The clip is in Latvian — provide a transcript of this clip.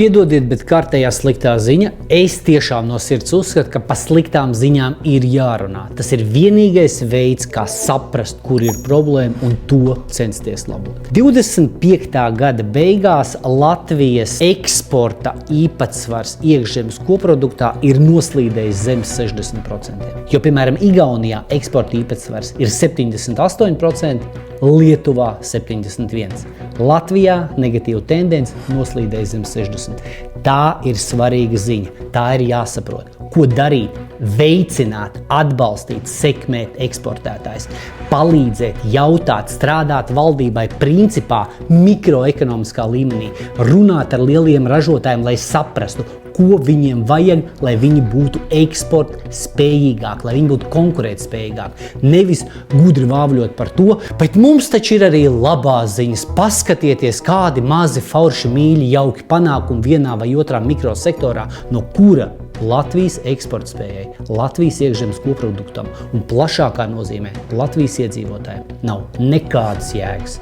Piedodiet, bet kārtējā sliktā ziņa, es tiešām no sirds uzskatu, ka pa sliktām ziņām ir jārunā. Tas ir vienīgais veids, kā saprast, kur ir problēma un to censties labot. 25. gada beigās Latvijas eksporta īpatsvars iekšzemes koproduktā ir noslīdējis zem 60%. Jo, piemēram, Igaunijā eksporta īpatsvars ir 78%, Lietuvā 71%. Latvijā negatīva tendence noslīdēja zem 60%. Tā ir svarīga ziņa. Tā ir jāsaprot. Ko darīt? Veicināt, atbalstīt, sekmēt eksportētājs, palīdzēt, jautāt, strādāt valdībai principā mikroekonomiskā līmenī, runāt ar lieliem ražotājiem, lai saprastu, ko viņiem vajag, lai viņi būtu eksporta spējīgāki, lai viņi būtu konkurētspējīgāki. Nevis gudri vāvļot par to, bet mums taču ir arī labās ziņas. Paskatieties, kādi mazi forši mīļi jauki panākumi vienā vai otrā mikrosektorā, no kura Latvijas eksporta spējai, Latvijas iekšzemes koproduktam un plašākā nozīmē Latvijas iedzīvotājiem nav nekādas jēgas.